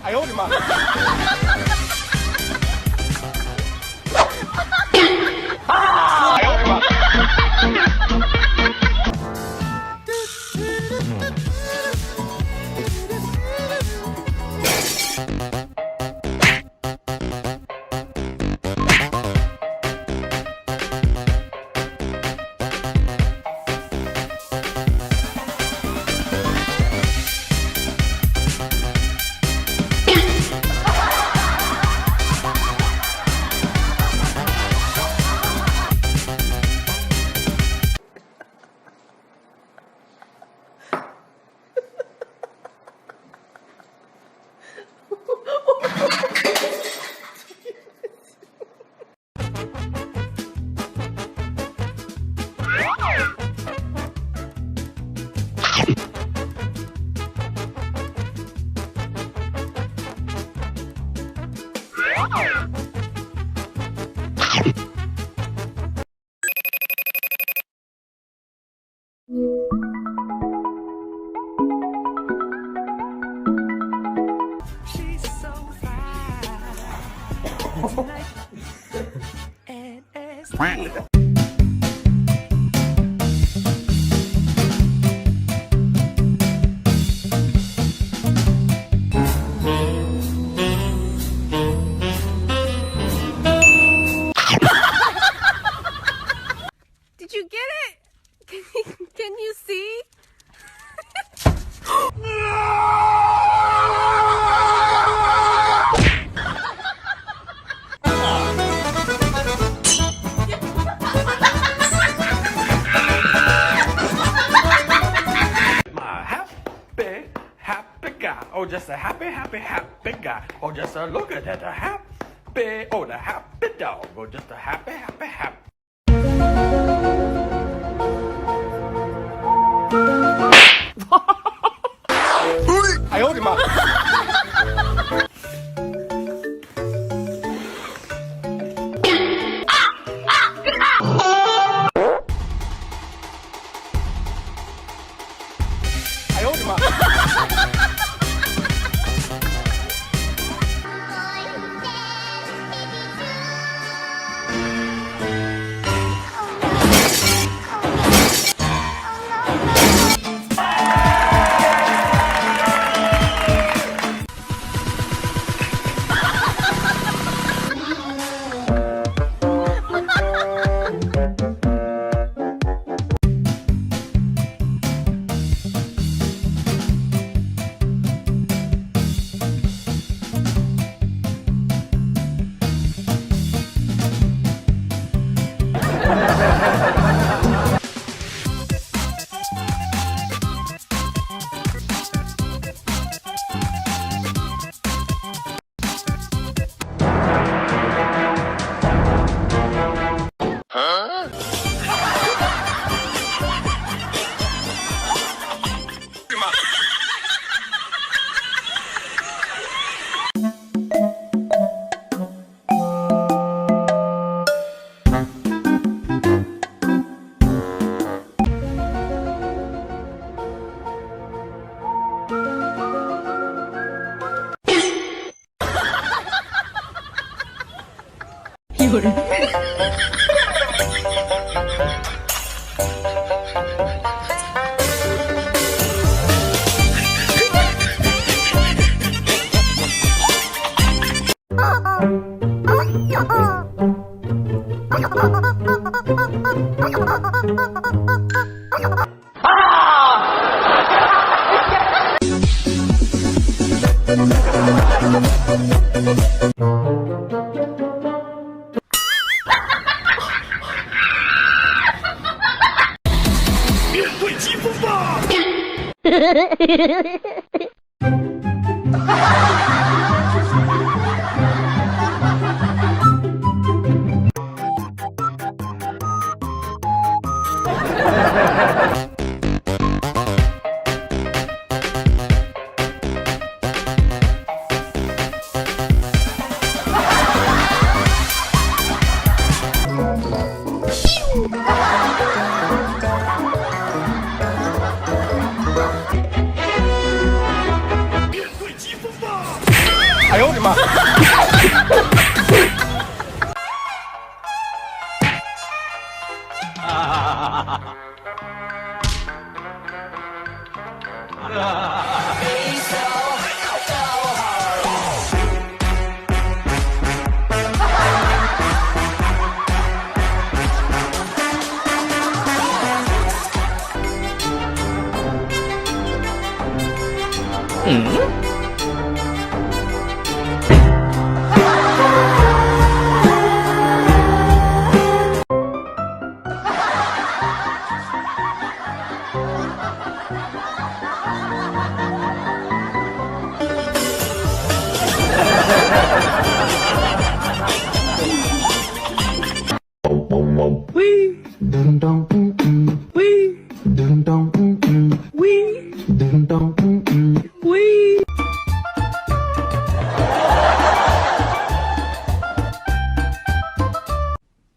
哎呦我的妈！ Did you get it? Can you see? Happy guy. Oh, just a happy guy. Oh, just a look at that, oh, the happy dog. Oh, just a happy. 哎呦我的妈！ 哎呦我的妈！ 有人。面对疾风吧！哎呦我的妈！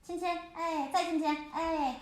亲亲，哎，再亲亲，哎。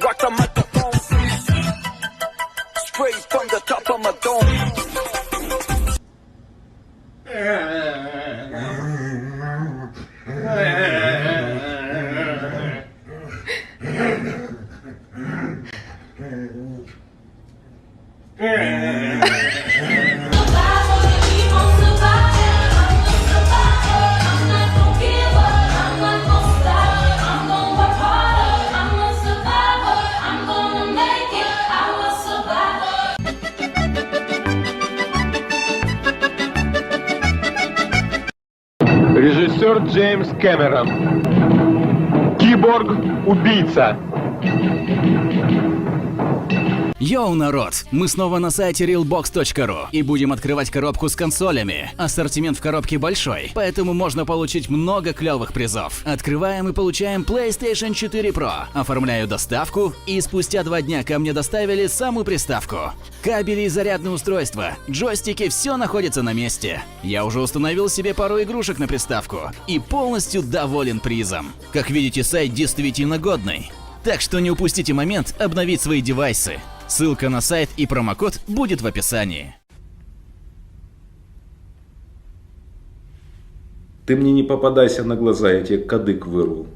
Rock the microphone, straight from the top of my dome. Режиссер Джеймс Кэмерон. Киборг-убийца. Йоу, народ! Мы снова на сайте realbox.ru и будем открывать коробку с консолями. Ассортимент в коробке большой, поэтому можно получить много клевых призов. Открываем и получаем PlayStation 4 Pro. Оформляю доставку, и спустя 2 дня ко мне доставили саму приставку. Кабели и зарядное устройство, джойстики, все находится на месте. Я уже установил себе пару игрушек на приставку и полностью доволен призом. Как видите, сайт действительно годный. Так что не упустите момент обновить свои девайсы. Ссылка на сайт и промокод будет в описании. Ты мне не попадайся на глаза, я тебе кадык вырву.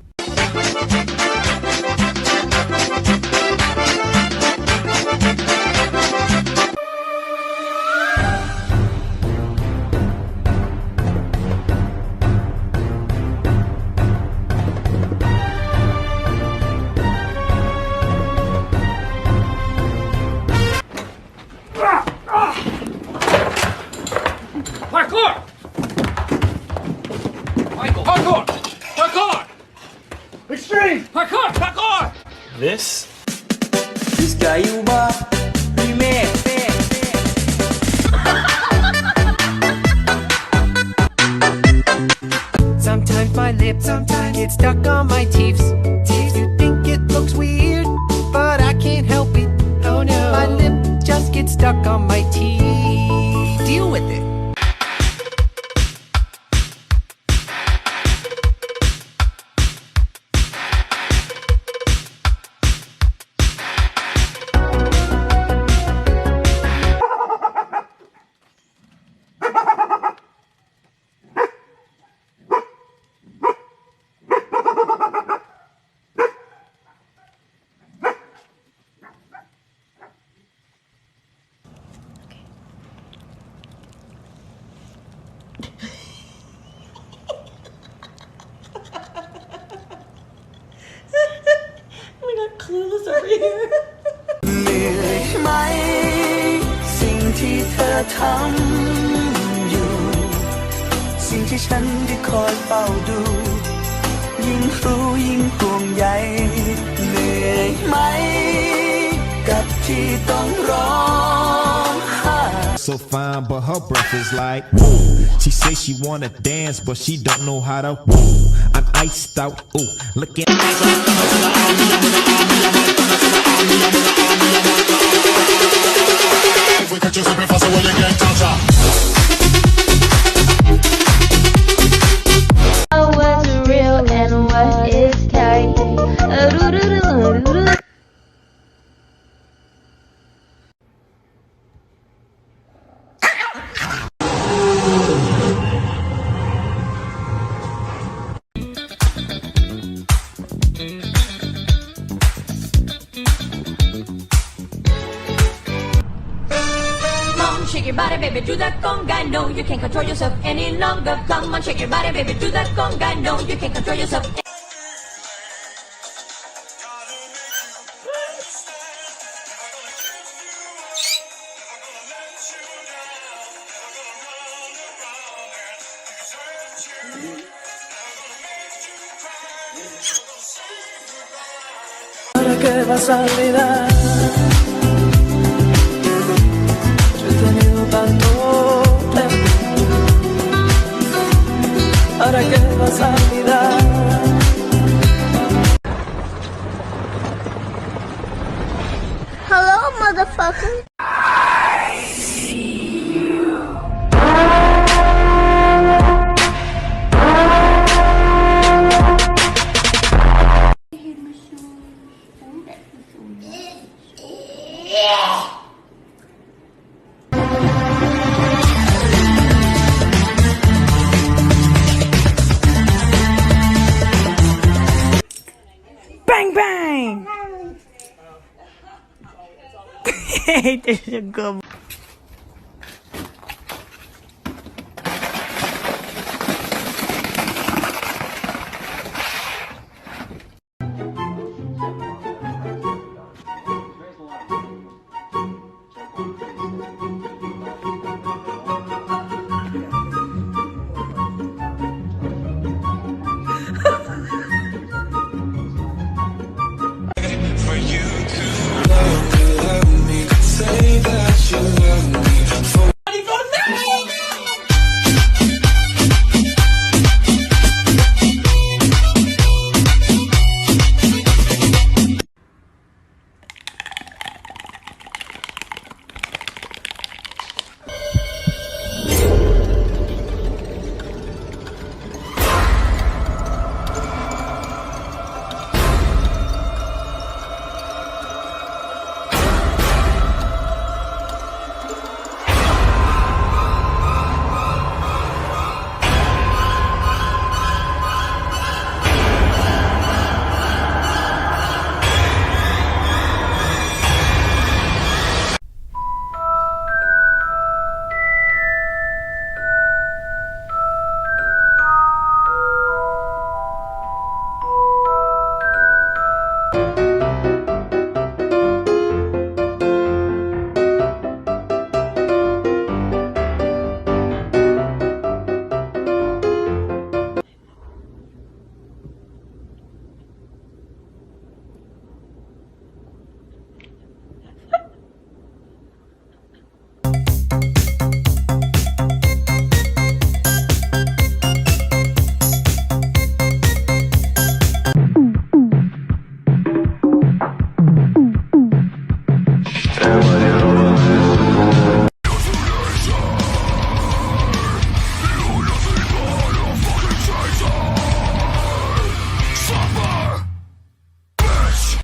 Extreme! Parkour! Parkour! This Sometimes my lips get stuck on my teeth. You think it looks weird, but I can't help it. Oh no, my lip just gets stuck on my teeth. Deal with it. เหนื่อยไหมสิ่งที่เธอทำอยู่สิ่งที่ฉันได้คอยเฝ้าดูยิ่งรู้ยิ่งห่วงใยเหนื่อยไหมกับที่ต้องร้องไห้ So fine, but her breath is like woo. She say she wanna dance, but she don't know how to woo. I'm iced out, ooh, looking. What's real and what is carried? Shake your body, baby, do that conga. No, you can't control yourself any longer. Come on, shake your body, baby, do that conga. No, you can't control yourself. ¿Para qué vas a olvidar? Yo he tenido tanto tiempo. ¿Para qué vas a olvidar? Hello, motherfucker. Bang bang! This is a good one.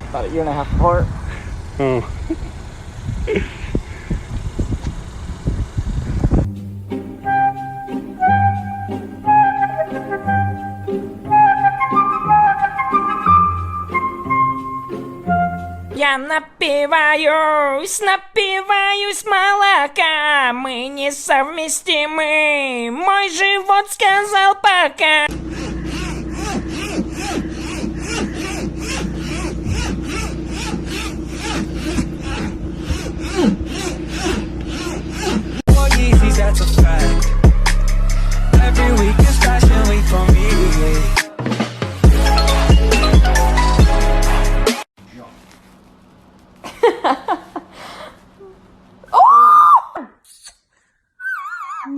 About a year and a half apart. Oh. Я напиваюсь молока. Мы несовместимы. Мой живот сказал пока. that's a fact. Every week is Fashion Week for me.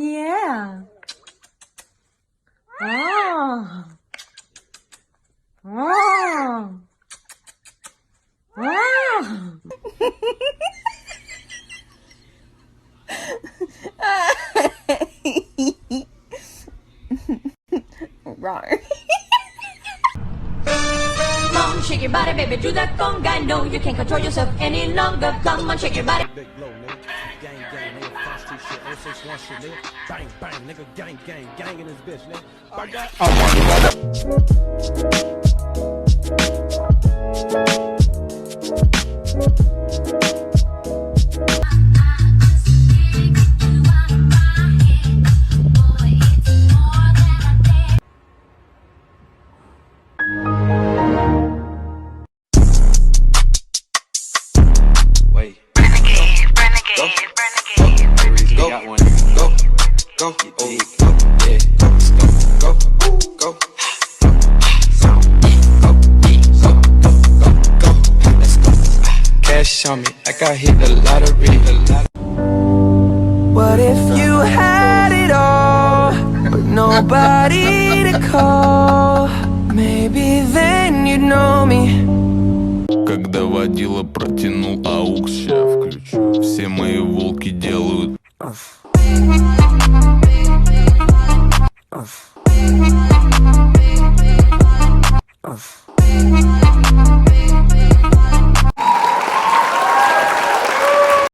Yeah. Oh. Oh. Oh. Right. Come on, shake your body, baby, do that conga. No, you can't control yourself any longer. Come on, shake your body. Big blow, nigga. Gang, nigga. Fast two shit. 061 shit, nigga. Bang, bang, nigga. Gang in this bitch, nigga. On me like I hit the lottery. What if you had it all, but nobody to call? Maybe then you'd know me. Когда водила протянул аукс, ща включу. Все мои волки делают.